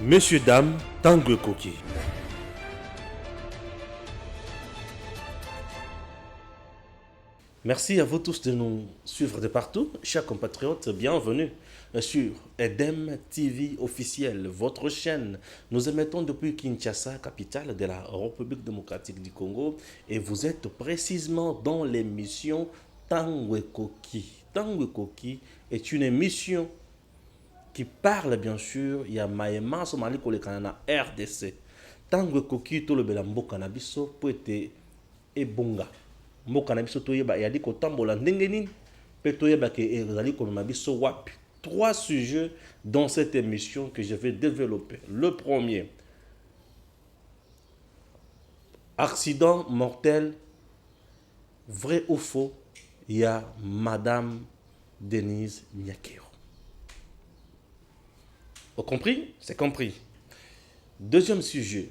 Messieurs, dames, Tanguy Koki. Merci à vous tous de nous suivre de partout. Chers compatriotes, bienvenue sur Edem TV officiel, votre chaîne. Nous émettons depuis Kinshasa, capitale de la République démocratique du Congo, et vous êtes précisément dans l'émission Tanguy Koki. Tanguy Koki est une émission qui parle bien sûr, il y a Maïma Somali Kolekana RDC. Tanguy Koki, tout le belambo cannabiso, peut être ebonga. Mboka na biso toyeba yali kotambola ndenge nini pe toyeba ke ezali komema biso wapi. Trois sujets dans cette émission que je vais développer. Le premier, accident mortel, vrai ou faux, il y a Madame Denise Nyakero. Vous compris? C'est compris. Deuxième sujet,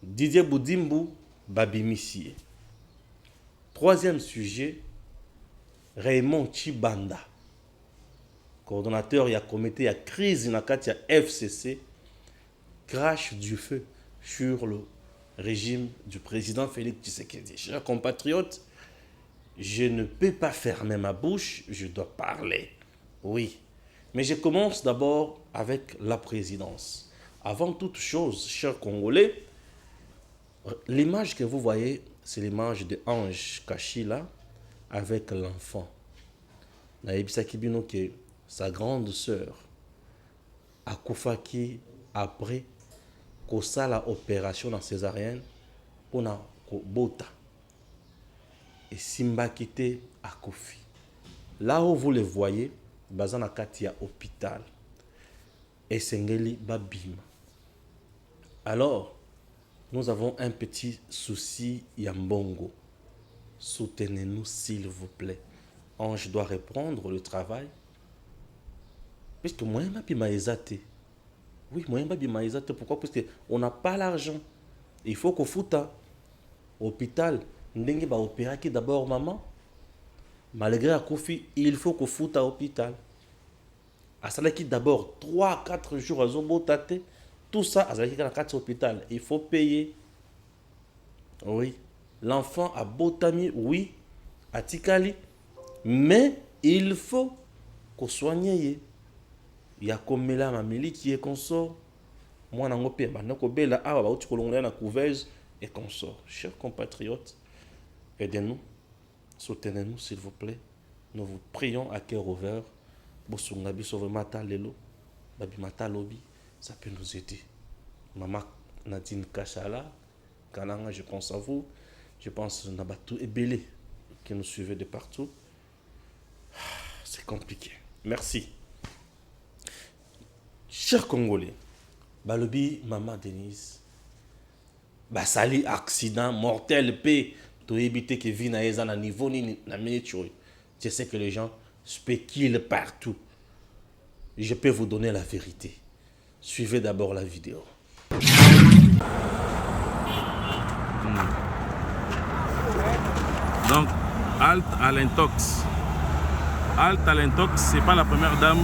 Didier Boudimbu Babimissie. Troisième sujet, Raymond Chibanda, coordonnateur, il y a comité, il y a crise, il y a FCC, crash du feu sur le régime du président Félix Tshisekedi. Chers compatriotes, je ne peux pas fermer ma bouche, je dois parler. Oui, mais je commence d'abord avec la présidence. Avant toute chose, chers Congolais, l'image que vous voyez, c'est l'image de Ange Kachila avec l'enfant. Naïbisa Kibino, que sa grande sœur, Akufaki, après qu'on sa la opération dans césarienne, on a bota. Et Simba quitté Akufi. Là où vous le voyez, Bazana Katia hôpital. Et Sengeli Babima. Alors, nous avons un petit souci Yambongo. Soutenez-nous s'il vous plaît. Ange doit reprendre le travail. Puisque moi, je suis oui, moi, je suis pourquoi? Parce qu'on n'a pas l'argent. Il faut qu'on foute hôpital. Ndenge va opérer qui d'abord maman. Malgré la Kofi, il faut qu'on foute à l'hôpital. À ça qui d'abord 3-4 jours à Zobotate. Tout ça, à la carte hôpital, il faut payer. Oui. L'enfant a Botami, oui. À Tikali. Mais il faut qu'on soigne. Il y a comme là, ma mili qui est consort. Moi, je suis là, je suis là, couveuse et consort. Chers compatriotes, aidez-nous. Soutenez-nous, s'il vous plaît. Nous vous prions à cœur ouvert. Bosungabi sauve mata lelo. Babi mata lobby. Ça peut nous aider. Maman Nadine Kachala, Kananga, je pense à vous. Je pense à Nabatou et Bélé qui nous suivaient de partout. C'est compliqué. Merci. Chers Congolais, Balobi, Maman Denise, Basali, accident mortel, paix, pour éviter que vie n'aille à niveau ni na minute. Je sais que les gens spéculent partout. Je peux vous donner la vérité. Suivez d'abord la vidéo. Donc, halte à l'intox. Halte à l'intox, c'est pas la première dame.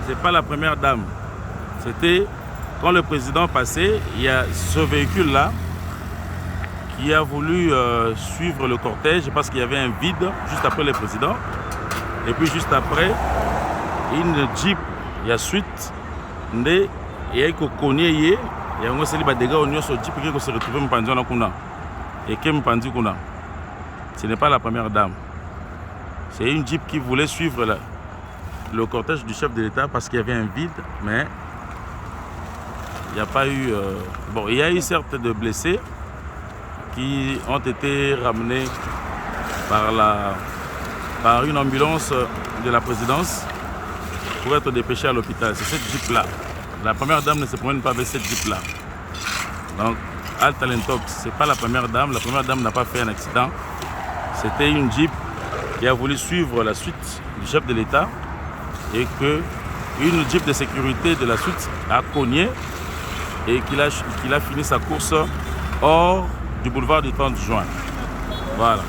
C'est pas la première dame. C'était quand le président passait, il y a ce véhicule-là qui a voulu suivre le cortège parce qu'il y avait un vide juste après le président. Et puis juste après, une Jeep, il y a suite. Ndé et ko konye ye ya ngo seli ba dégâts on so type que se retrouver mpandi na kuna et que mpandi kuna. Ce n'est pas la première dame. C'est une Jeep qui voulait suivre le cortège du chef de l'État parce qu'il y avait un vide, mais il n'y a pas eu bon, il y a eu certes de blessés qui ont été ramenés par une ambulance de la présidence pour être dépêché à l'hôpital. C'est cette Jeep-là. La première dame ne se promène pas avec cette Jeep-là. Donc, Alta Lentox, ce n'est pas la première dame. La première dame n'a pas fait un accident. C'était une Jeep qui a voulu suivre la suite du chef de l'État et qu'une Jeep de sécurité de la suite a cogné et qu'il a fini sa course hors du boulevard du 30 juin. Voilà.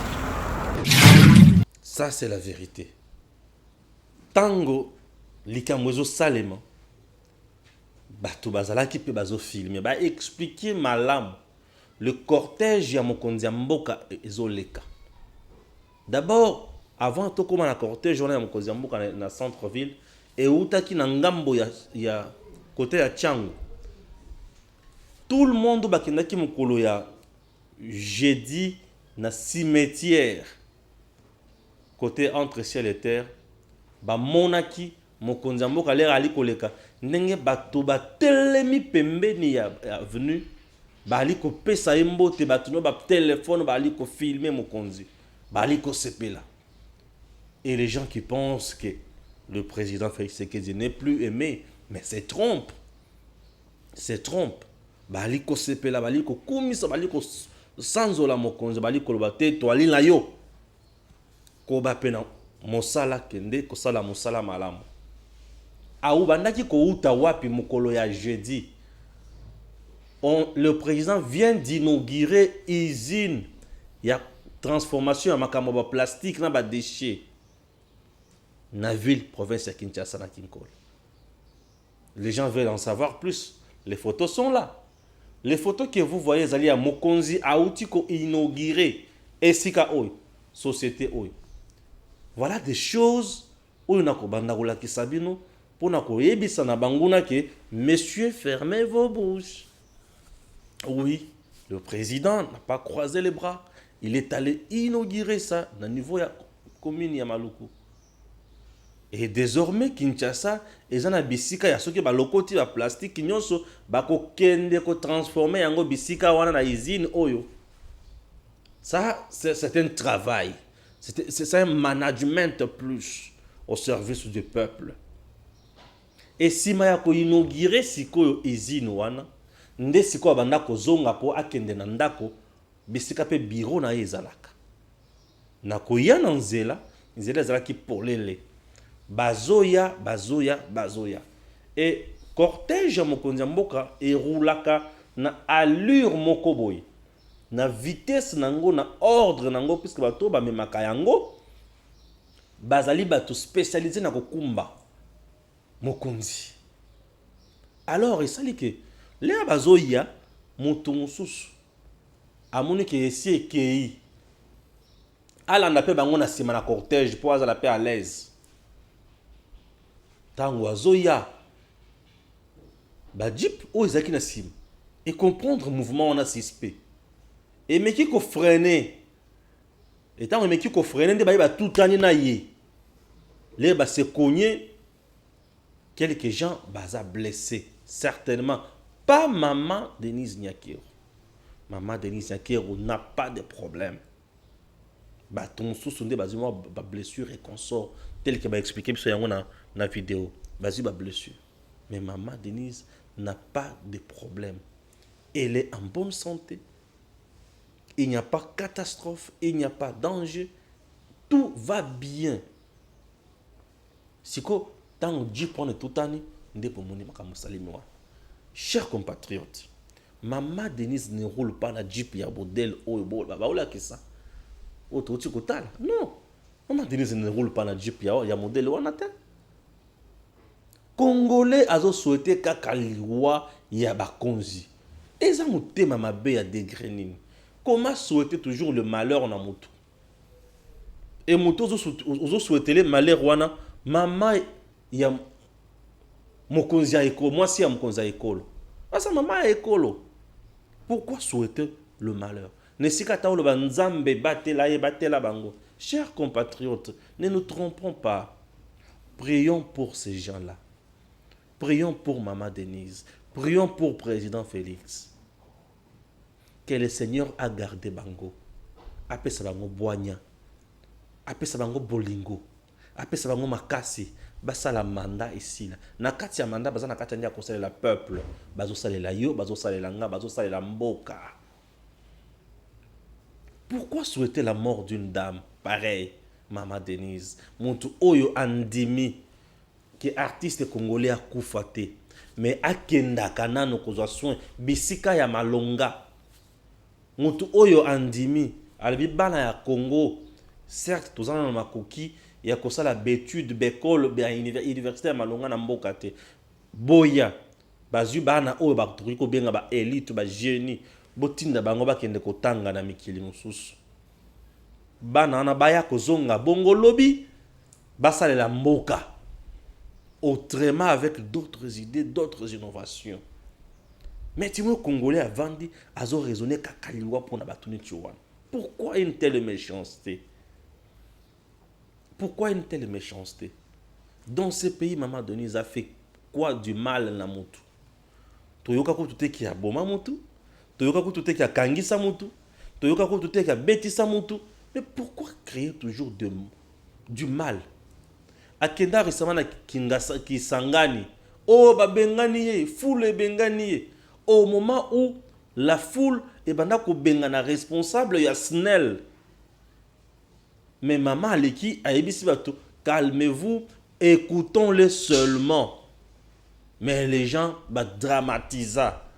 Ça, c'est la vérité. Tango likamwezo salema bato bazalaki pe bazo filmer ba expliquer malamu le cortège ya mokonzi ya mboka ezoleka. D'abord avant tokoma na cortège wana ya mokonzi ya mboka na centre ville eutaki na ngambo ya côté ya Tchango. Tout le monde bakendaki mokolo ya jeudi na cimetière côté entre ciel et terre ba monaki mokonzi ya mboka lera ali koleka ndenge bato batelemi pembeni ya avenue bali kopesa ye mbote bato no ba téléphone bali ko filmer mokonzi bali ko sepela. Et les gens qui pensent que le président Félix Tshisekedi n'est plus aimé, mais c'est trompe. C'est trompe. Bali ko sepela bali ko kumisa bali ko sanzola mokonzi bali ko lobate to ali na yo ko ba pena mosala kende ko sala mosala malamu. Aou bandaki ko uta wapi mokolo ya jeudi. Le président vient d'inaugurer usine ya transformation ya makambo ba plastique na ba déchets na ville province ya Kinshasa na Kinkole. Les gens veulent en savoir plus. Les photos sont là. Les photos que vous voyez zali à mokonzi aouti ko inauguré esika oy société oy. Voilà des choses oyo na ko banda ko lakisa bino pour na ko yebisa na banguna ke messieurs fermez vos bouches. Oui, le président n'a pas croisé les bras. Il est allé inaugurer ça au niveau de la commune de Maluku. Et désormais, Kinshasa, ils ont bisika ya soki ba lokoti ba plastique nyonso ba ko kende ko transformer yango bisika wana na usine oyo. Ça c'est un travail. C'est un management plus au service du peuple. Et si ma ya ko inaugurer sikoyo usine wana nde sikoyo banda ko zonga po akende na ndako bisika pe bureau na ezalaka. Na ko ya na nzela ezalaki polele. Bazoya. Et cortège mokonzi mboka erulaka na allure mokoboy. Na vitesse nango na ordre nango puisque bato ba memaka yango bazali bato spécialisé na kokumba mokonzi. Alors esali ke le bazoya moto mosusu amoni ke esi ekei alanda pe bango na sima na cortège po azala pe à l'aise. Tango azoya ba jeep o ezaki na sim et comprendre mouvement on a suspect et meki ko freiner et tango meki ko freiner nde ba tout tani na ye les ba se cogner quelques gens baza blessés certainement pas maman Denise Nyakero. Maman Denise Nyakero n'a pas de problème. Ba ton sous nde bazimo ba blessure et consort tel que ba expliquer sur yango na vidéo. Vas-y, ba blessure. Mais maman Denise n'a pas de problème. Elle est en bonne santé. Il n'y a pas de catastrophe. Il n'y a pas de danger. Tout va bien. Si ko tant Dieu prend tout année, nde pour moni makamu salimiwa. Chers compatriotes, maman Denise ne roule pas la Jeep ya modèle oyo ba ola que ça. Autre tu kotala. Non. Maman Denise ne roule pas la Jeep ya modèle wana te. Congolais azo souhaité kaka liwa ya bakonzi. Eza mutema mabe ya degré. Comment souhaiter toujours le malheur na mutu? Et mutu ozo souhaiter le malheur wana mama ya mokonzi ya ekolo, moi si ya mokonzi ya ekolo. Asa mama ya ekolo. Pourquoi souhaiter le malheur? Nesika taolo ba nzambe batela bango. Chers compatriotes, ne nous trompons pas. Prions pour ces gens-là. Prions pour Maman Denise. Prions pour Président Félix. Que le Seigneur a gardé bango. Apesa bango boigna. Apesa bango bolingo. Apesa bango makasi. Basala mandat ici là. Na kati ya mandat bazana kati ndia ko salela peuple. Bazo salela yo, bazo salela nga, bazo salela mboka. Pourquoi souhaiter la mort d'une dame pareille, Maman Denise? Muntu oyo andimi que artiste congolais a kufate mais akenda kanano kozwa soin bisika ya malonga. Muntu oyo andimi albi bana ya Congo certes tozana na makoki ya kosala betude bekolo be université ya malonga na mboka te boya bazwi bana oyo batoki kobenga ba élite ba génie botinda bango bakende kotanga na mikili mosusu bana wana baya kozonga bongo lobi basalela mboka autrement avec d'autres idées, d'autres innovations. Mais tu vois, Congolais a vendu, a raisonné kakaliwa pour nabatuni tuwan. Pourquoi une telle méchanceté? Pourquoi une telle méchanceté? Dans ce pays, Maman Denise a fait quoi du mal na mutu? Toyoka ko tute ki a boma mutu? Toyoka ko tute ki a kangisa mutu? Toyoka ko tute ki a betisa mutu? Mais pourquoi créer toujours du mal? Akenda récemment na Kisangani. Oh, ba bengani ye, foule bengani ye. Au moment où la foule est bandako bengana responsable ya SNEL. Mais maman Aleki a ebisi bato, calmez-vous, écoutons-les seulement. Mais les gens ba dramatisa,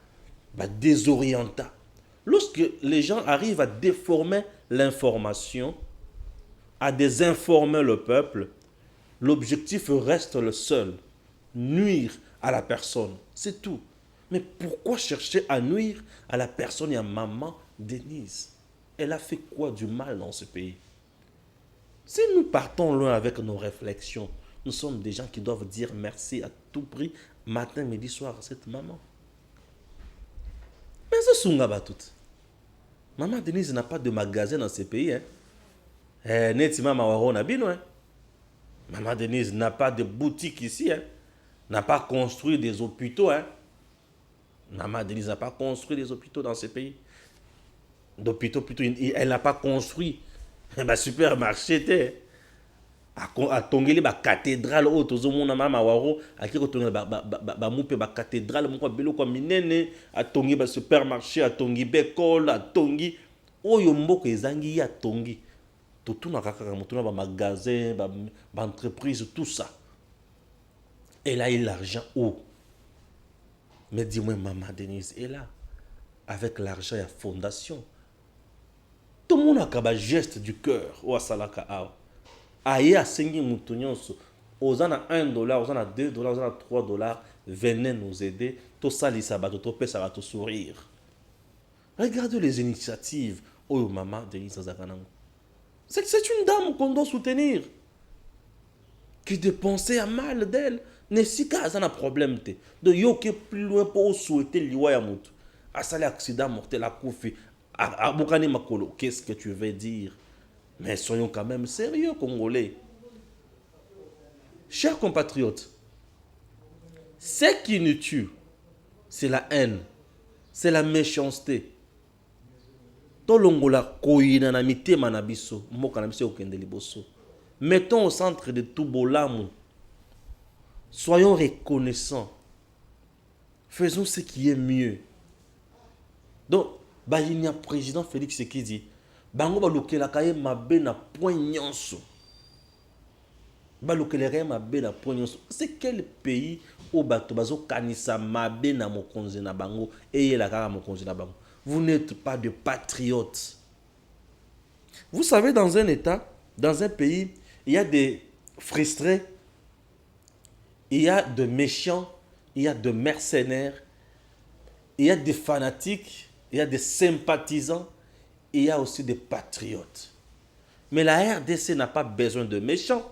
ba désorienta. Lorsque les gens arrivent à déformer l'information, à désinformer le peuple, l'objectif reste le seul, nuire à la personne, c'est tout. Mais pourquoi chercher à nuire à la personne et à Maman Denise? Elle a fait quoi du mal dans ce pays? Si nous partons loin avec nos réflexions, nous sommes des gens qui doivent dire merci à tout prix, matin, midi, soir, à cette maman. Mais ce sont là tout. Maman Denise n'a pas de magasin dans ce pays. Maman Denise n'a pas de boutique ici. N'a pas construit des hôpitaux. Maman Denise n'a pas construit des hôpitaux dans ce pays. D'hôpitaux plutôt. Elle n'a pas construit un supermarché. A tongeli ba cathédrale o tozomona mama waro aki ko tongela ba mupe ba cathédrale moko belo kwa minene a tongi ba supermarché a tongi bekol a tongi oyo mboko ezangi ya tongi totuna kaka motuna ba magasin ba entreprise tout ça. Elle a eu l'argent où? Mais dis-moi Maman Denise est là avec l'argent et la fondation. Tout le monde a un geste du cœur ou à salaka a. Aïe à 5 moutons, aux en a $1, aux en a $2, aux en a $3, venez nous aider. Tout ça, les sabbats, tout ça va te sourire. Regardez les initiatives. Oh, Maman Denise Zaganang. C'est une dame qu'on doit soutenir. Qui dépensait à mal d'elle. Ne si qu'à un problème. De yo qui plus loin pour souhaiter l'Iwa Yamout. À ça, l'accident mortel à Koufi. À Boukani Makolo. Qu'est-ce que tu veux dire? Mais soyons quand même sérieux, Congolais. Chers compatriotes, ce qui nous tue, c'est la haine, c'est la méchanceté. Mettons au centre de tout Bolamu. Soyons reconnaissants. Faisons ce qui est mieux. Donc, il y a le président Félix qui dit bango balukela kaye mabe na point nyonso. Balukela kaye mabe na point nyonso. C'est quel pays au bato bazo kanisa mabe na mokonzi na bango et la kaka mokonzi na bango? Vous n'êtes pas de patriotes. Vous savez, dans un état, dans un pays, il y a des frustrés, il y a de méchants, il y a de mercenaires, il y a des fanatiques, il y a des sympathisants, il y a aussi des patriotes. Mais la RDC n'a pas besoin de méchants,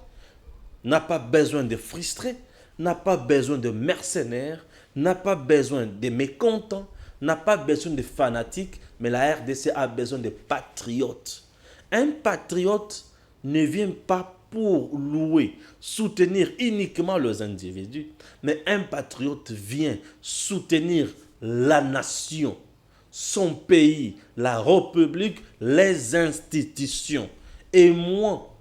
n'a pas besoin de frustrés, n'a pas besoin de mercenaires, n'a pas besoin de mécontents, n'a pas besoin de fanatiques, mais la RDC a besoin de patriotes. Un patriote ne vient pas pour louer, soutenir uniquement les individus, mais un patriote vient soutenir la nation, son pays, la République, les institutions. Et moi,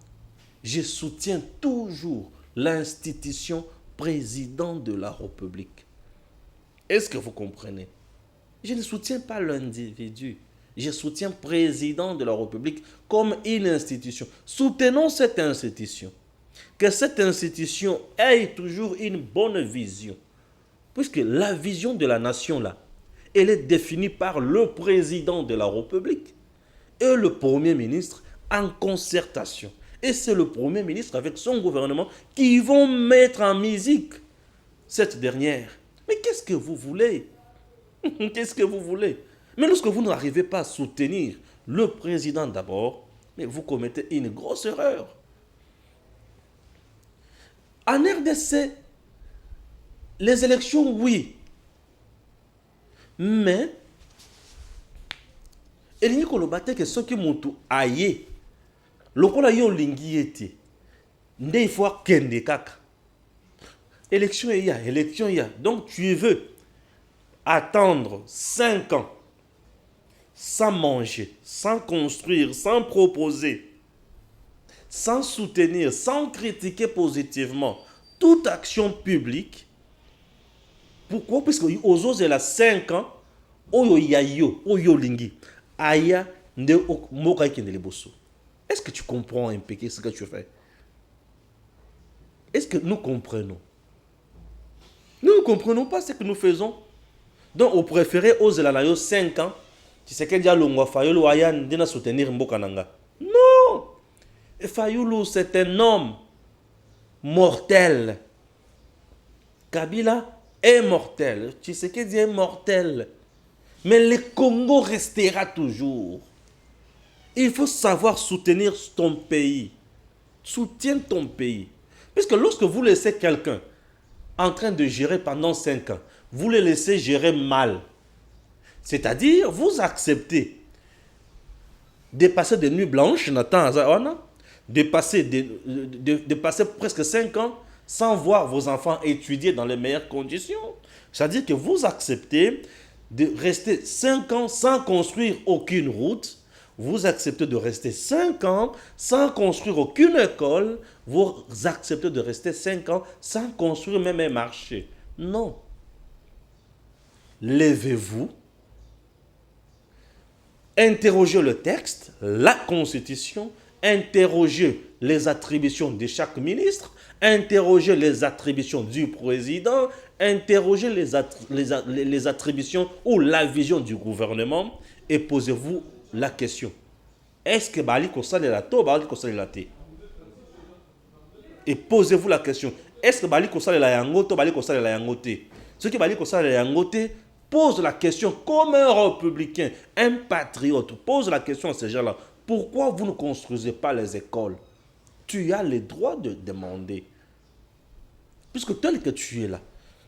je soutiens toujours l'institution président de la République. Est-ce que vous comprenez? Je ne soutiens pas l'individu. Je soutiens président de la République comme une institution. Soutenons cette institution. Que cette institution ait toujours une bonne vision. Puisque la vision de la nation, là, elle est définie par le président de la République et le Premier ministre en concertation. Et c'est le Premier ministre avec son gouvernement qui vont mettre en musique cette dernière Mais qu'est-ce que vous voulez? Qu'est-ce que vous voulez? Mais lorsque vous n'arrivez pas à soutenir le président d'abord, mais vous commettez une grosse erreur. En RDC, les élections, oui. Mais, il y a que ceux qui m'ont aïe, le qu'on a eu linguiété, il faut kende kaka. Élection il y a, élection il y a. Donc tu veux attendre 5 ans sans manger, sans construire, sans proposer, sans soutenir, sans critiquer positivement toute action publique. Pourquoi? Parce que aux autres, il y a 5 ans, est-ce que tu comprends un peu ce que tu fais? Est-ce que nous comprenons? Nous ne comprenons pas ce que nous faisons. Donc, on préférait aux 5 ans. Tu sais qu'il y a l'ongwa Fayulu Ayan de soutenir Mbokananga. Non! Fayulu, c'est un homme mortel. Kabila est mortel. Tu sais qu'il est mortel. Mais le Congo restera toujours. Il faut savoir soutenir ton pays. Soutiens ton pays. Puisque lorsque vous laissez quelqu'un en train de gérer pendant 5 ans, vous le laissez gérer mal. C'est-à-dire, vous acceptez de passer des nuits blanches, de passer presque 5 ans sans voir vos enfants étudier dans les meilleures conditions. C'est-à-dire que vous acceptez de rester 5 ans sans construire aucune route. Vous acceptez de rester 5 ans sans construire aucune école. Vous acceptez de rester 5 ans sans construire même un marché. Non. Levez-vous. Interrogez le texte, la Constitution. Interrogez les attributions de chaque ministre. Interrogez les attributions du président. Interrogez les attributions ou la vision du gouvernement. Et posez-vous la question. Est-ce que Bali Kosal est la to, Bali Kosal est la té? Et posez-vous la question. Est-ce que Bali Kosal est la yangoto, Bali Kosal est la yangoté? Ceux qui Bali Kosal est la yangoté posent la question comme un républicain, un patriote. Pose la question à ces gens-là. Pourquoi vous ne construisez pas les écoles? Tu as le droit de demander. Puisque tel que tu es là,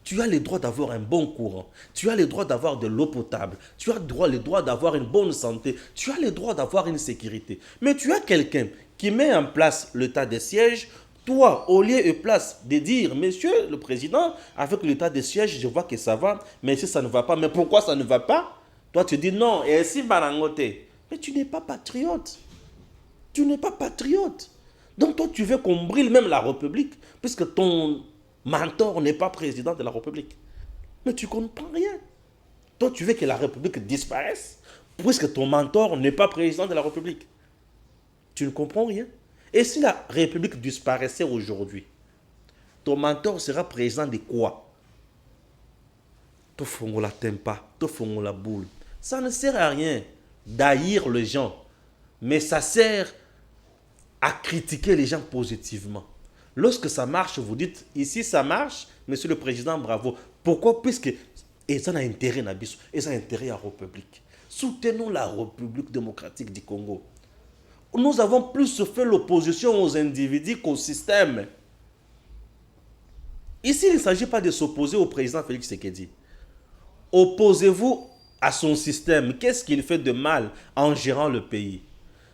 tu as le droit d'avoir un bon courant. Tu as le droit d'avoir de l'eau potable. Tu as le droit d'avoir une bonne santé. Tu as le droit d'avoir une sécurité. Mais tu as quelqu'un qui met en place l'état de siège. Toi, au lieu et place de dire, monsieur le président, avec l'état de siège, je vois que ça va, mais si ça ne va pas, mais pourquoi ça ne va pas? Toi, tu dis non, et si Barangote. Mais tu n'es pas patriote. Tu n'es pas patriote. Donc toi, tu veux qu'on brûle même la République, puisque ton mentor n'est pas président de la République. Mais tu ne comprends rien. Toi, tu veux que la République disparaisse, puisque ton mentor n'est pas président de la République. Tu ne comprends rien. Et si la République disparaissait aujourd'hui, ton mentor sera président de quoi? Tofongo la tempa, tofongo la boule. Ça ne sert à rien d'haïr les gens, mais ça sert à critiquer les gens positivement. Lorsque ça marche, vous dites, ici ça marche, monsieur le président, bravo. Pourquoi? Puisque ça a intérêt à Bissou, et ça a intérêt à la République. Soutenons la République démocratique du Congo. Nous avons plus fait l'opposition aux individus qu'au système. Ici, il ne s'agit pas de s'opposer au président Félix Tshisekedi. Opposez-vous à son système. Qu'est-ce qu'il fait de mal en gérant le pays?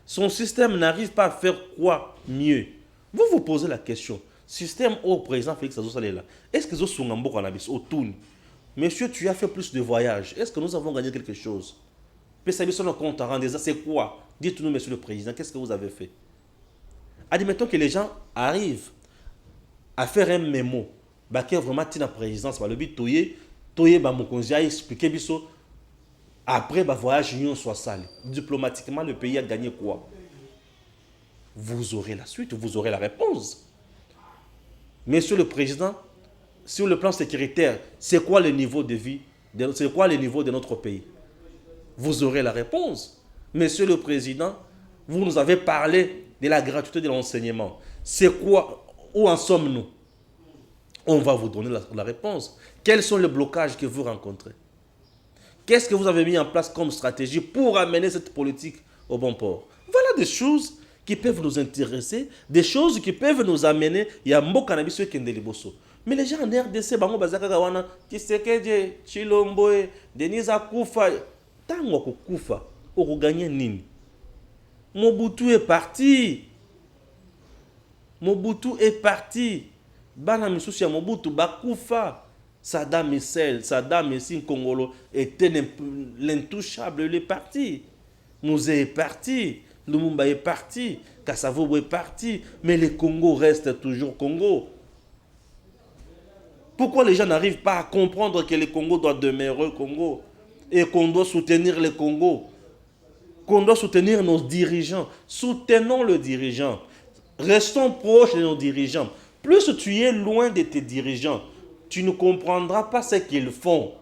Son système n'arrive pas à faire quoi mieux? Vous vous posez la question. Système au président Félix Tshisekedi, est-ce que vous avez cannabis au tourne? Monsieur, tu as fait plus de voyages. Est-ce que nous avons gagné quelque chose? C'est quoi? Dites-nous, monsieur le président, qu'est-ce que vous avez fait? Admettons que les gens arrivent à faire un mémo. Qui vraiment la présidence, le but toye mokonzi a expliqué biso après voyage union soit sale. Diplomatiquement, le pays a gagné quoi? Vous aurez la suite, vous aurez la réponse. Monsieur le président, sur le plan sécuritaire, c'est quoi le niveau de vie? C'est quoi le niveau de notre pays? Vous aurez la réponse. Monsieur le président, vous nous avez parlé de la gratuité de l'enseignement. C'est quoi? Où en sommes-nous? On va vous donner la réponse. Quels sont les blocages que vous rencontrez? Qu'est-ce que vous avez mis en place comme stratégie pour amener cette politique au bon port? Voilà des choses qui peuvent nous intéresser, des choses qui peuvent nous amener. Il y a un cannabis qui est liboso. Mais les gens en RDC, bango bazaka kawana, Tshisekedi, Tshilombo, Denis Akufa, tango kufa, oko gagner nini? Mobutu est parti. Mobutu est parti. Bana misusi ya Mobutu bakufa. Saddam Hussein Congolo était l'intouchable, il est parti. Mouzé est parti. Lumumba est parti. Kassavobo est parti. Mais le Congo reste toujours Congo. Pourquoi les gens n'arrivent pas à comprendre que le Congo doit demeurer Congo et qu'on doit soutenir le Congo, qu'on doit soutenir nos dirigeants? Soutenons le dirigeant. Restons proches de nos dirigeants. Plus tu es loin de tes dirigeants, tu ne comprendras pas ce qu'ils font.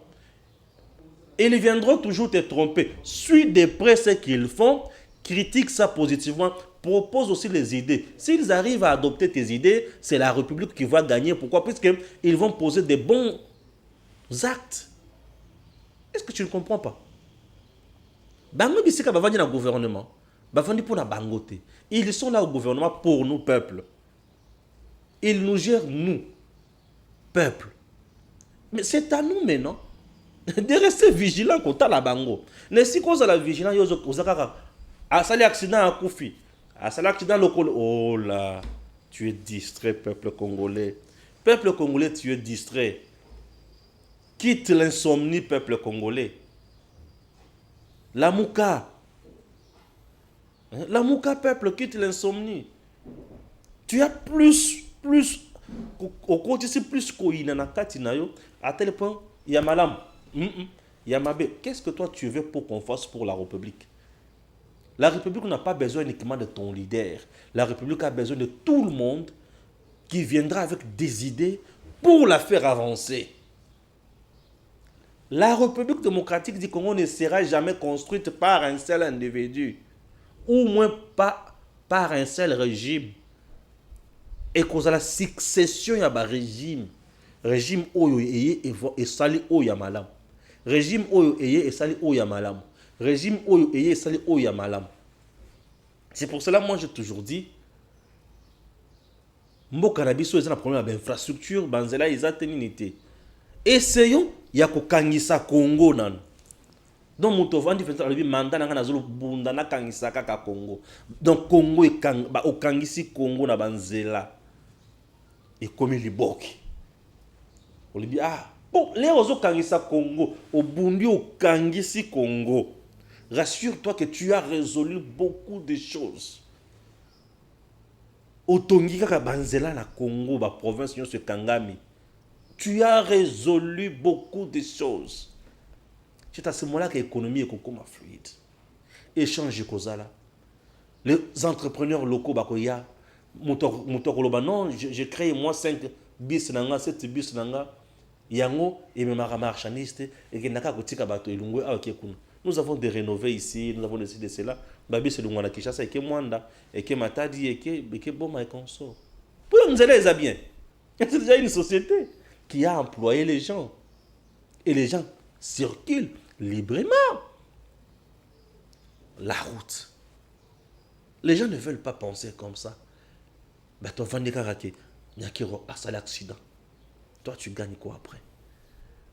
Ils viendront toujours te tromper. Suis de près ce qu'ils font, critique ça positivement, propose aussi les idées. S'ils arrivent à adopter tes idées, c'est la République qui va gagner. Pourquoi? Puisqu'ils vont poser des bons actes. Est-ce que tu ne comprends pas? Bango bisika bavandi na gouvernement. Bavandi pour la bangote. Ils sont là au gouvernement pour nous, peuple. Ils nous gèrent, nous, peuple. Mais c'est à nous maintenant de rester vigilants contre la bango. Mais si on a la vigilance, à sali accident à Koufi, à sali accident local, oh là, tu es distrait, peuple congolais. Peuple congolais, tu es distrait. Quitte l'insomnie, peuple congolais. La mouka. La mouka, peuple, quitte l'insomnie. Tu as plus, au côté, c'est plus qu'il y a à tel point, il y a madame, il y a Mabé. Qu'est-ce que toi tu veux pour qu'on fasse pour la République? La République n'a pas besoin uniquement de ton leader. La République a besoin de tout le monde qui viendra avec des idées pour la faire avancer. La République démocratique du Congo ne sera jamais construite par un seul individu, ou moins pas par un seul régime. Et cause la succession ya ba régime oyo eye et sali oyo malam, régime oyo eye et sali oyo malam, régime oyo eye et sali oyo malam. C'est pour cela moi j'ai toujours dit mboka na biso eza na problème d'infrastructure, banzela izateninité. Essayons ya ko kangisa Congo nan. Donc mutovandi fenta le mandat na zolo bunda na kangisa kaka Congo. Donc Congo e kang ba okangisi Congo na banzela. Et comme il boki. On lui dit ah bon les ozo kangisa Congo, au bundi au kangisi Congo. Rassure-toi que tu as résolu beaucoup de choses. Otongi kaka banzela na Congo ba province nyo se kangami. Tu as résolu beaucoup de choses. C'est à ce moment-là que l'économie est comme fluide. Échange kozala. Les entrepreneurs locaux bakoya moteur non, j'ai créé moi 5 bis nanga, 7 bis nanga. Yango et même marchandiste et que naka kotika bato elungwe a kuna. Nous avons des rénover ici, nous avons décidé cela. Babi c'est lungwana Kinshasa et que Mwanda et que Matadi et que Boma et consort. Pour nous aider les bien. C'est déjà une société qui a employé les gens. Et les gens circulent librement. La route. Les gens ne veulent pas penser comme ça. Bah, ton fan de karaté, il y a qui a l'accident. Toi, tu gagnes quoi après?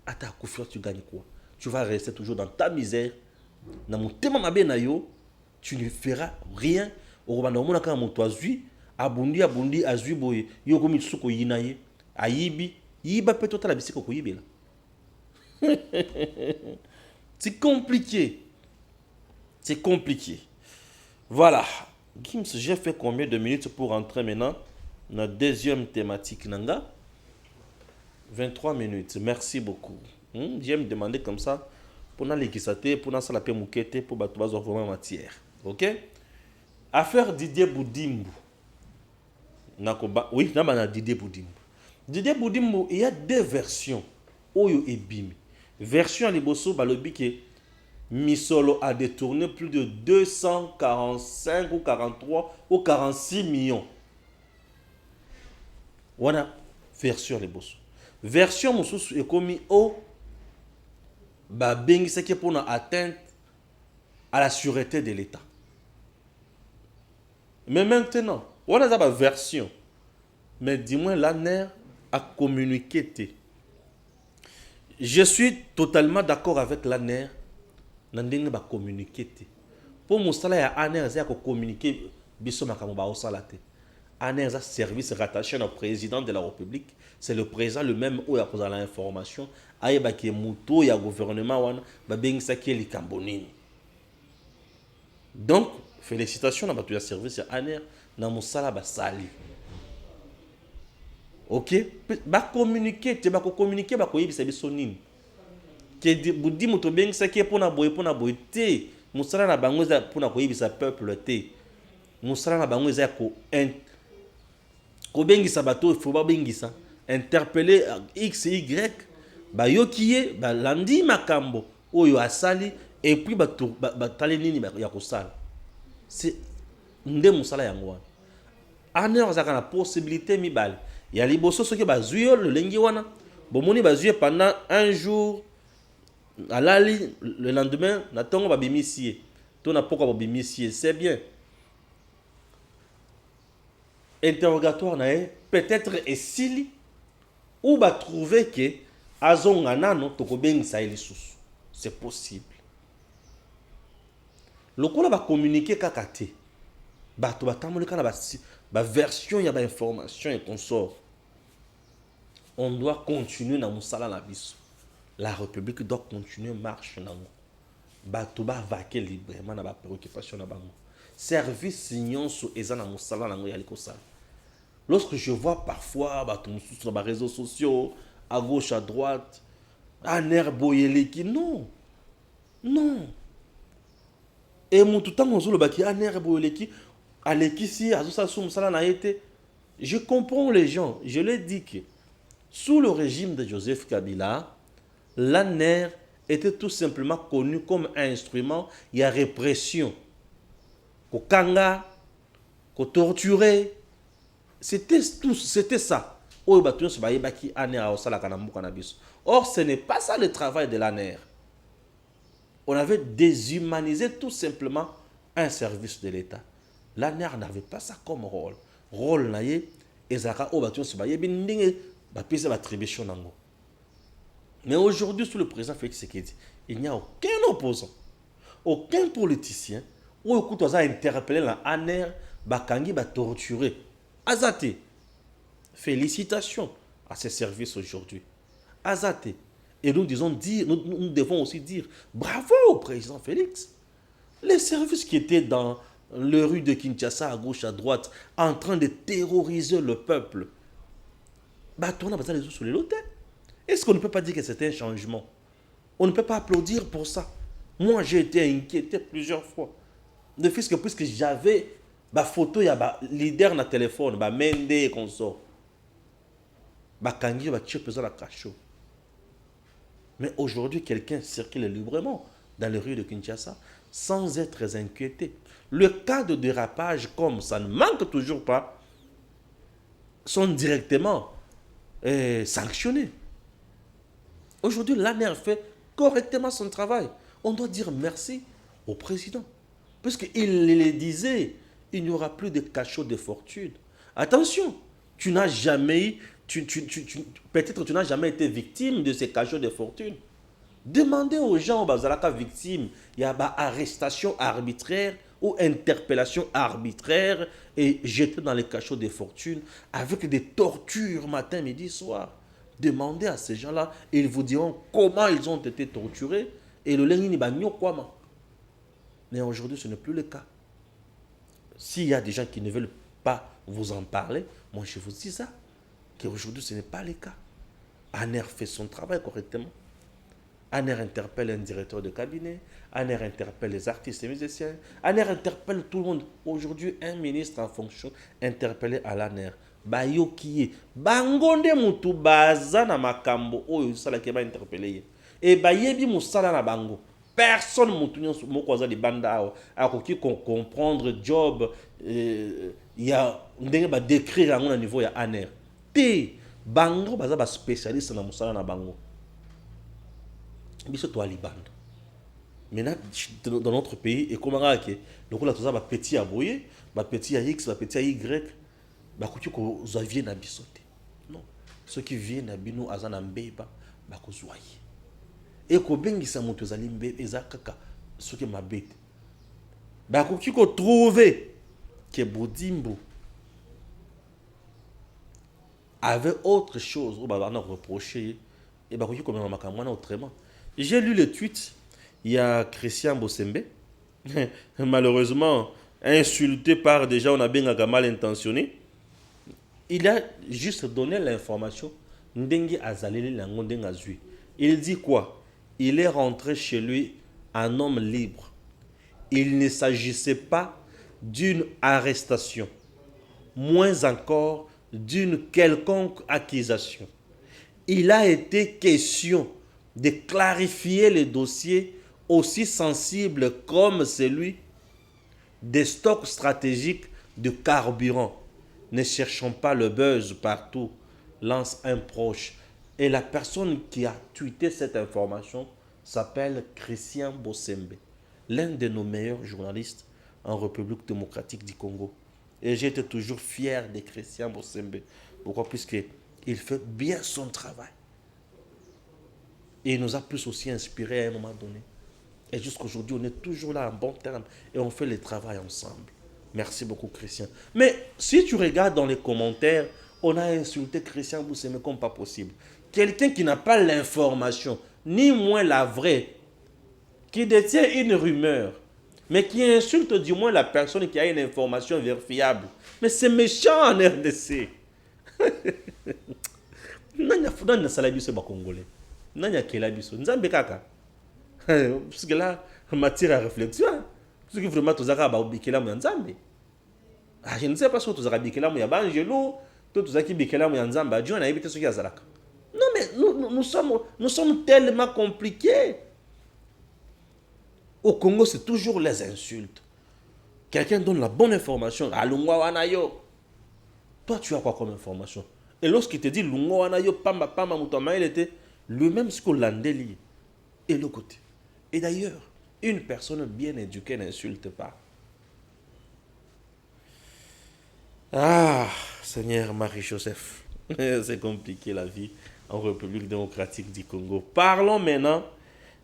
À ta coiffure, tu gagnes quoi? Tu vas rester toujours dans ta misère. Dans mon thème, tu ne feras rien. Au Rwanda, on a quand même toisu. Abundi, azui boye. Yoko mitsuko yinaye. Ayibi. Yiba peut être la bisiko ko yibe là. C'est compliqué. C'est compliqué. Voilà. Gims, j'ai fait combien de minutes pour entrer maintenant dans la deuxième thématique nanga? 23 minutes. Merci beaucoup. J'aime demander comme ça pour na législaté, pour na salapé moukete, pour battre vraiment matière. Ok? Affaire Didier Boudimbu. Oui, na Didier Boudimbu. Didier Boudimbu, il y a deux versions. Oyo et Bimi. Version à Liboso, balobi que Misolo a détourné plus de 245 ou 43 ou 46 millions. Voilà, version à Liboso. version mosusu ekomi o babengisaki mpona atteinte à la sûreté de l'État. Mais maintenant, on a une version. Mais dis-moi, l'ANER a communiqué. Je suis totalement d'accord avec l'ANER. Nandenge ba communiquer. Pour mon salaire, l'ANER a communiqué. Biso makambo au salate. ANER a service rattaché au président de la République. C'est le président le même où il a posé l'information. Aïe qui est mouto, il y a gouvernement wana ba bengisa ki li kambonini. Donc félicitations à tout le service ANER na musala ba sali. OK, ba communiquer, te ba communiquer ba ko yebisa biso nini. Ke budi moto bengisa ki pona boye te. Musala na bango za pona ko yebisa peuple te. Musala na bango za ko bengisa bato faut ba bengisa interpeller X Y ba yokiye ba landi makambo oyo asali et puis ba tali nini ya kosala. C'est nde musala yango wana. ANER zaka na possibilité mibale ya liboso soki bazuyo le lengi wana bomoni bazuye pendant un jour alali le lendemain na tongo babimisie to na poko babimisie c'est bien. Interrogatoire na peut-être esili ou ba trouver que azonga nano tokobengisa elisusu. C'est possible. Lokola ba communiquer kaka te. Bato batamoli kana ba version ya ba information et consort. On doit continuer na musala na biso. La République doit continuer marche nango. Bato ba vaquer librement na ba préoccupation na bango. Service nyonso eza na musala nango ya likosala. Lorsque je vois parfois bato mususu na ba réseaux sociaux à gauche à droite ANER boyeleki non. Non. Et mon tout temps on baki ANER boyeleki aleki si azosa sou musala na été. Je comprends les gens, je l'ai dit que sous le régime de Joseph Kabila, l'ANER était tout simplement connu comme un instrument de répression. Ko kanga, ko torturer, c'était ça. Or, ce n'est pas ça le travail de l'ANER. On avait déshumanisé tout simplement un service de l'État. L'ANER n'avait pas ça comme rôle. Rôle naïe, mais aujourd'hui, sous le président Félix Tshisekedi, il n'y a aucun opposant, aucun politicien ou écoute à interpeller la ANER, bakangi, ba torturer. Azate, félicitations à ces services aujourd'hui. Azate. Et nous devons aussi dire bravo au président Félix. Les services qui étaient dans les rues de Kinshasa, à gauche, à droite, en train de terroriser le peuple. On a besoin de sur les lotés. Est-ce qu'on ne peut pas dire que c'était un changement? On ne peut pas applaudir pour ça. Moi, j'ai été inquiété plusieurs fois. Ne fût-ce que puisque j'avais ma photo, il y a un leader dans le téléphone, Mende et consort. Kangi, la cachot. Mais aujourd'hui, quelqu'un circule librement dans les rues de Kinshasa sans être inquiété. Le cas de dérapage, comme ça ne manque toujours pas, sont directement sanctionnés. Aujourd'hui, l'ANER fait correctement son travail. On doit dire merci au président. Puisqu'il le disait, il n'y aura plus de cachot de fortune. Attention, tu n'as jamais peut-être tu n'as jamais été victime de ces cachots de fortune. Demandez aux gens, victimes, il y a arrestation arbitraire ou interpellation arbitraire et jeté dans les cachots de fortune avec des tortures matin, midi, soir. Demandez à ces gens-là et ils vous diront comment ils ont été torturés et le lengini bagno kwama. Mais aujourd'hui, ce n'est plus le cas. S'il y a des gens qui ne veulent pas vous en parler, moi je vous dis ça, qu'aujourd'hui ce n'est pas le cas. ANER fait son travail correctement. ANER interpelle un directeur de cabinet, ANER interpelle les artistes et musiciens, ANER interpelle tout le monde. Aujourd'hui, un ministre en fonction interpellé à l'ANER. Bayo kiye, bangonde mutu baza na makambo oyo sala ke ba interpellé. Et bayebi musala na bango. Personne mutu moko za di banda awo akoki comprendre job il y a ndenge ba décrire à niveau ya ANER. Bango baza ba spécialiste na musala na bango. Biso to libanda. Maintenant dans notre pays et comment que donc là tout ça ba petit à boyer, ba petit à X, ba petit à Y, ba koki ko zavie na biso te. Non. Ceux qui viennent na bino azana mbeba ba ko zoyer. Et ko bengisa moto zali mbeba ezakaka ceux qui mabete. Ba koki ko trouver que Bodimbo avait autre chose où on a reproché et bah comme autrement. J'ai lu le tweet, il y a Christian Bosembe malheureusement insulté par des gens on a bien mal intentionné. Il a juste donné l'information ndenge azaleli lango ndenge azui. Il dit quoi? Il est rentré chez lui un homme libre. Il ne s'agissait pas d'une arrestation, moins encore d'une quelconque accusation. Il a été question de clarifier les dossiers aussi sensibles comme celui des stocks stratégiques de carburant. Ne cherchons pas le buzz partout, lance un proche. Et la personne qui a tweeté cette information s'appelle Christian Bosembe, l'un de nos meilleurs journalistes en République démocratique du Congo. Et j'étais toujours fier de Christian Bosembe. Pourquoi? Puisqu'il fait bien son travail. Et il nous a plus aussi inspiré à un moment donné. Et jusqu'aujourd'hui, on est toujours là en bon terme et on fait le travail ensemble. Merci beaucoup, Christian. Mais si tu regardes dans les commentaires, on a insulté Christian Bosembe comme pas possible. Quelqu'un qui n'a pas l'information, ni moins la vraie, qui détient une rumeur, mais qui insulte du moins la personne qui a une information vérifiable. Mais c'est méchant en RDC. Nanya salabiso ba congolais. Nanya kelabiso. Nzambe kaka. Parce que là, matière à réflexion. Parce que vraiment tous zaka ba obikela mu nzambe. Ah, je ne sais pas si tous zaka bikela mu ya banjelo, tous zaki bikela mu nzamba, Dieu na yebite soki azalaka. Non mais nous sommes tellement compliqués. Au Congo, c'est toujours les insultes. Quelqu'un donne la bonne information. Ah, Lungwa Wanayo. Toi, tu as quoi comme information? Et lorsqu'il te dit Lungwa Wanayo, Pamba Pamba Moutama, il était lui-même ce qu'on l'a délié. Et le côté. Et d'ailleurs, une personne bien éduquée n'insulte pas. Ah, Seigneur Marie-Joseph. C'est compliqué la vie en République démocratique du Congo. Parlons maintenant.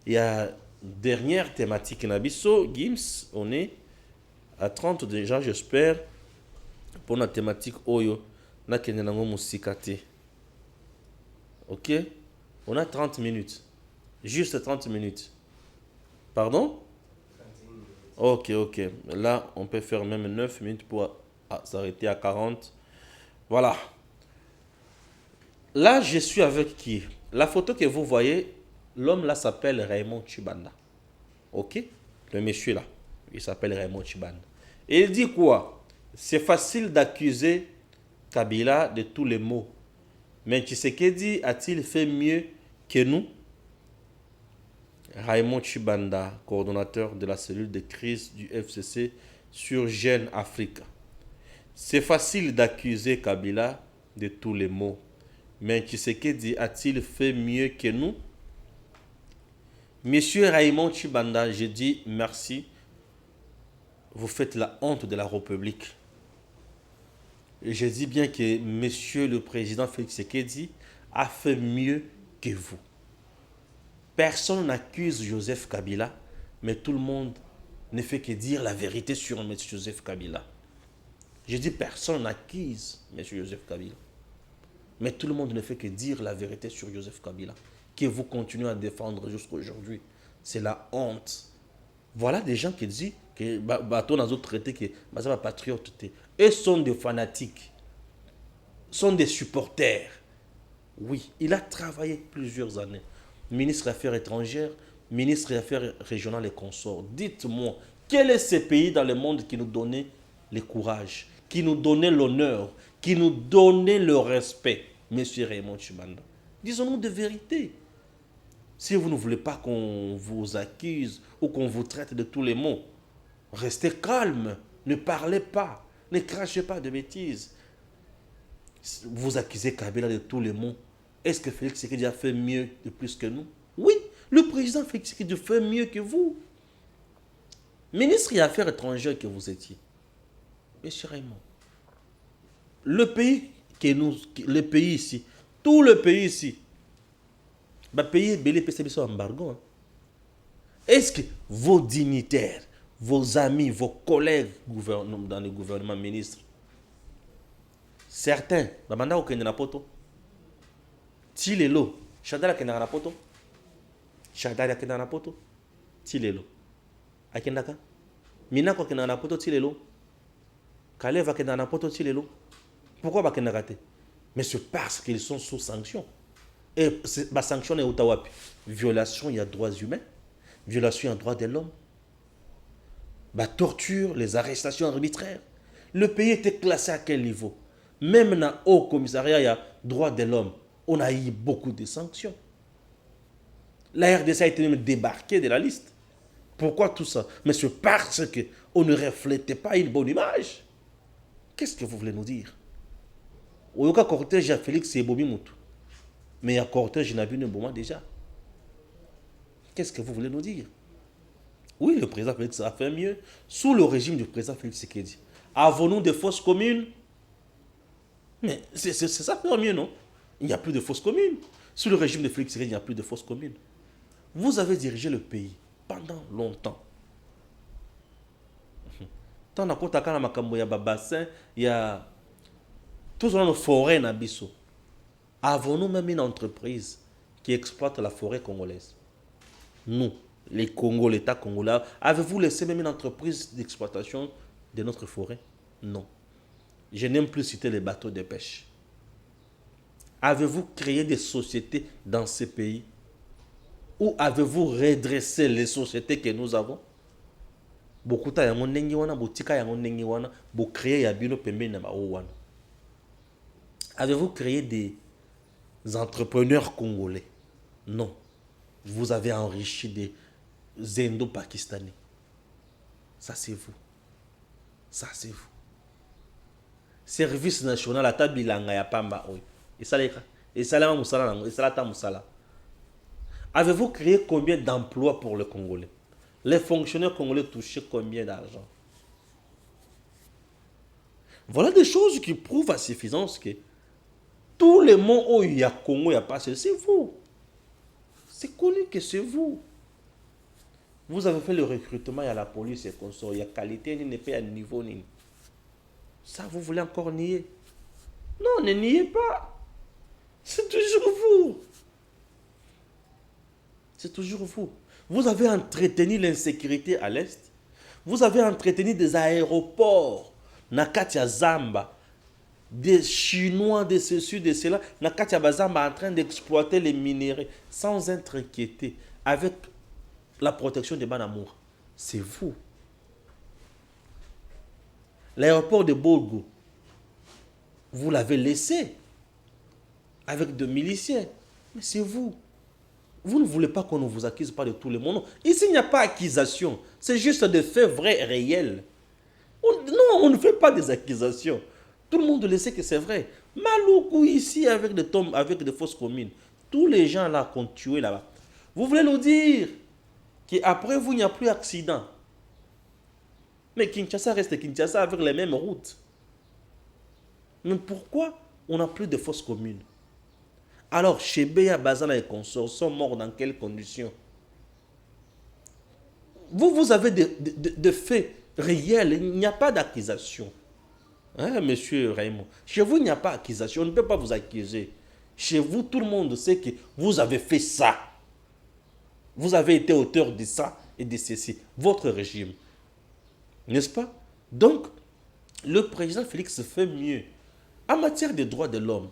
Il y a dernière thématique Nabiso, Gims, on est à 30 déjà, j'espère, pour la thématique Oyo, na kenyanango musikate. Ok? On a 30 minutes. Juste 30 minutes. Pardon? Ok. Là, on peut faire même 9 minutes pour s'arrêter à 40. Voilà. Là, je suis avec qui? La photo que vous voyez, l'homme là s'appelle Raymond Tshibanda. Ok? Le monsieur là, il s'appelle Raymond Tshibanda. Et il dit quoi? C'est facile d'accuser Kabila de tous les maux. Mais Tshisekedi a-t-il fait mieux que nous? Raymond Tshibanda, coordonnateur de la cellule de crise du FCC sur Jeune Afrique. C'est facile d'accuser Kabila de tous les maux. Mais Tshisekedi a-t-il fait mieux que nous? Monsieur Raymond Tshibanda, je dis merci. Vous faites la honte de la République. Et je dis bien que monsieur le président Félix Tshisekedi a fait mieux que vous. Personne n'accuse Joseph Kabila, mais tout le monde ne fait que dire la vérité sur M. Joseph Kabila. Je dis personne n'accuse M. Joseph Kabila, mais tout le monde ne fait que dire la vérité sur Joseph Kabila, que vous continuez à défendre jusqu'à aujourd'hui. C'est la honte. Voilà des gens qui disent que bateau dans d'autres traités que les patriotes, eux sont des fanatiques, sont des supporters. Oui, il a travaillé plusieurs années. Ministre des Affaires étrangères, ministre des Affaires régionales et consorts. Dites-moi, quel est ce pays dans le monde qui nous donnait le courage, qui nous donnait l'honneur, qui nous donnait le respect, monsieur Raymond Tshibanda? Disons-nous de vérité. Si vous ne voulez pas qu'on vous accuse ou qu'on vous traite de tous les maux, restez calme, ne parlez pas, ne crachez pas de bêtises. Vous accusez Kabila de tous les maux. Est-ce que Félix Tshisekedi a fait mieux de plus que nous? Oui, le président Félix Tshisekedi fait mieux que vous. Ministre des Affaires étrangères que vous étiez. Monsieur Raymond, le pays que nous, le pays ici, tout le pays ici, va payer belé PCB embargo. Hein. Est-ce que vos dignitaires, vos amis, vos collègues dans le gouvernement ministre, certains, bamanda okende na poto, tilelo, Chadala kenda na poto, Chadala kenda na poto, tilelo, akendaka, Minako kenda na poto tilelo, Kaleva kenda na poto tilelo. Pourquoi bakenda te? Mais c'est parce qu'ils sont sous sanction. Et la sanction est Ottawa. Violation, il y a droits humains. Violation, il y a droits de l'homme. La torture, les arrestations arbitraires. Le pays était classé à quel niveau? Même dans le Haut Commissariat, il y a droits de l'homme. On a eu beaucoup de sanctions. La RDC a été même débarquée de la liste. Pourquoi tout ça? Mais c'est parce qu'on ne reflétait pas une bonne image. Qu'est-ce que vous voulez nous dire? Au cas cortège, il y a Félix et Bobi Moutou. Mais il y a cortège, il y a vu Nebouma déjà. Qu'est-ce que vous voulez nous dire? Oui, le président Félix a fait mieux. Sous le régime du président Félix Tshisekedi. Avons-nous des fausses communes? Mais c'est ça faire mieux, non? Il n'y a plus de fausses communes. Sous le régime de Félix Tshisekedi, il n'y a plus de fausses communes. Vous avez dirigé le pays pendant longtemps. Tant il y a bassin, il y a tout dans nos forêts Nabiso. Avons-nous même une entreprise qui exploite la forêt congolaise? Nous, les Congos, l'État congolais, avez-vous laissé même une entreprise d'exploitation de notre forêt? Non. Je n'aime plus citer les bateaux de pêche. Avez-vous créé des sociétés dans ces pays? Ou avez-vous redressé les sociétés que nous avons? Beaucoup de Avez-vous créé des entrepreneurs congolais? Non. Vous avez enrichi des Indo-Pakistanais. Ça, c'est vous. Ça, c'est vous. Service national à Tabilanga ya Pamba. Et ça, avez-vous créé combien d'emplois pour le Congolais? Les fonctionnaires congolais touchaient combien d'argent? Voilà des choses qui prouvent à suffisance que tous les mots où il y a Congo, il n'y a pas, c'est vous. C'est connu que c'est vous. Vous avez fait le recrutement, il y a la police et consort, il y a qualité, il n'y a pas de niveau. Ça, vous voulez encore nier? Non, ne niez pas. C'est toujours vous. C'est toujours vous. Vous avez entretenu l'insécurité à l'Est. Vous avez entretenu des aéroports. Nakatia Zamba. Des Chinois, de ceci, de cela. Nakatia Bazamba en train d'exploiter les minéraux sans être inquiété. Avec la protection des Banamour. C'est vous. L'aéroport de Bogo. Vous l'avez laissé. Avec des miliciens. Mais c'est vous. Vous ne voulez pas qu'on ne vous accuse pas de tout le monde. Ici, il n'y a pas accusation. C'est juste des faits vrais et réels. Non, on ne fait pas des accusations. Tout le monde le sait que c'est vrai. Maloukou ici avec des tombes, avec des fausses communes. Tous les gens là qu'on tué là-bas. Vous voulez nous dire qu'après vous, il n'y a plus d'accident. Mais Kinshasa reste Kinshasa avec les mêmes routes. Mais pourquoi on n'a plus de fausses communes? Alors, Chebeya, Bazana et consorts sont morts dans quelles conditions? Vous avez des faits réels, il n'y a pas d'accusation. Hein, monsieur Raymond? Chez vous, il n'y a pas d'accusation, on ne peut pas vous accuser. Chez vous, tout le monde sait que vous avez fait ça. Vous avez été auteur de ça et de ceci. Votre régime. N'est-ce pas? Donc, le président Félix fait mieux. En matière des droits de l'homme,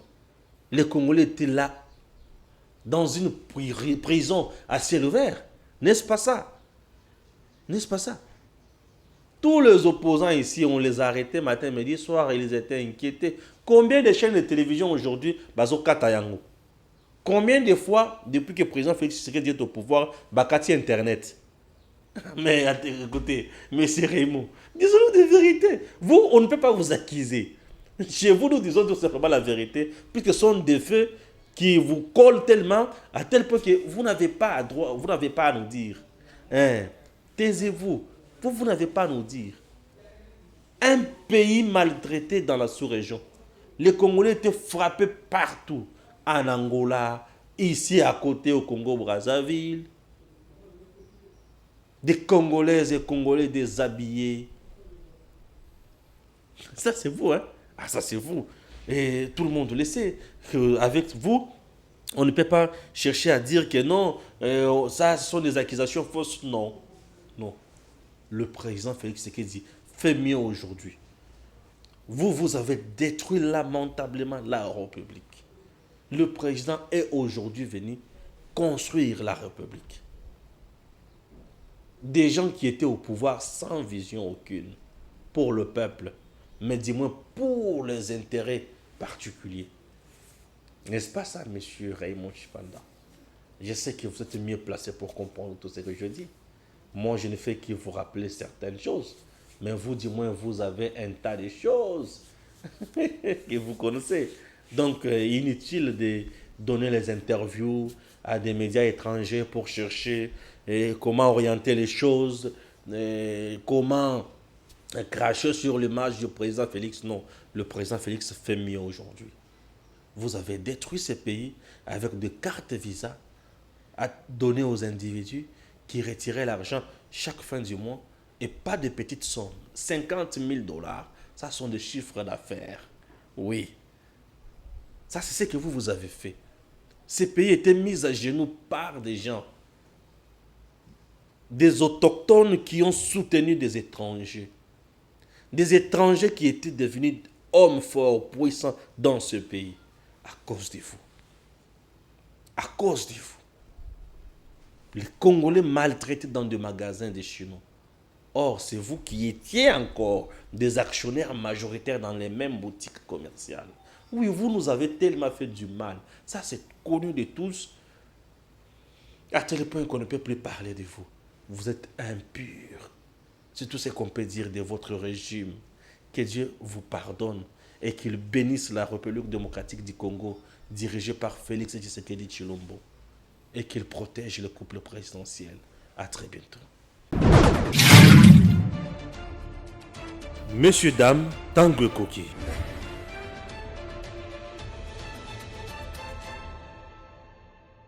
les Congolais étaient là, dans une prison à ciel ouvert. N'est-ce pas ça? N'est-ce pas ça? Tous les opposants ici, on les a arrêtés matin, midi, soir, et ils étaient inquiétés. Combien de chaînes de télévision aujourd'hui, Bazo Katayango? Combien de fois, depuis que le président Félix Tshisekedi est au pouvoir, Bakati Internet? Mais écoutez, monsieur Raymond, disons-nous des vérités. Vous, on ne peut pas vous accuser. Chez vous, nous disons tout simplement la vérité, puisque ce sont des faits qui vous collent tellement, à tel point que vous n'avez pas droit, vous n'avez pas à nous dire. Hein? Taisez-vous. Vous n'avez pas à nous dire. Un pays maltraité dans la sous-région. Les Congolais étaient frappés partout. En Angola, ici à côté au Congo-Brazzaville. Des Congolaises et Congolais déshabillés. Ça, c'est vous, hein? Ah, ça, c'est vous. Et tout le monde le sait. Avec vous, on ne peut pas chercher à dire que non, ça, ce sont des accusations fausses. Non. Non. Le président Félix Tshisekedi fait mieux aujourd'hui. Vous avez détruit lamentablement la République. Le président est aujourd'hui venu construire la République. Des gens qui étaient au pouvoir sans vision aucune pour le peuple, mais du moins pour les intérêts particuliers. N'est-ce pas ça, monsieur Raymond Tshibanda? Je sais que vous êtes mieux placé pour comprendre tout ce que je dis. Moi, je ne fais que vous rappeler certaines choses. Mais vous, du moins, vous avez un tas de choses que vous connaissez. Donc, inutile de donner les interviews à des médias étrangers pour chercher comment orienter les choses, comment cracher sur l'image du président Félix. Non, le président Félix fait mieux aujourd'hui. Vous avez détruit ces pays avec des cartes Visa à donner aux individus qui retiraient l'argent chaque fin du mois et pas de petites sommes. 50 000 $, ça sont des chiffres d'affaires. Oui. Ça, c'est ce que vous avez fait. Ces pays étaient mis à genoux par des gens, des autochtones qui ont soutenu des étrangers. Des étrangers qui étaient devenus hommes forts, puissants dans ce pays. À cause de vous. À cause de vous. Les Congolais maltraités dans des magasins de Chinois. Or, c'est vous qui étiez encore des actionnaires majoritaires dans les mêmes boutiques commerciales. Oui, vous nous avez tellement fait du mal. Ça, c'est connu de tous. À tel point qu'on ne peut plus parler de vous. Vous êtes impurs. C'est tout ce qu'on peut dire de votre régime. Que Dieu vous pardonne et qu'il bénisse la République démocratique du Congo, dirigée par Félix Tshisekedi Tshilombo, et qu'il protège le couple présidentiel. À très bientôt. Messieurs, dames, Tanguy Koki.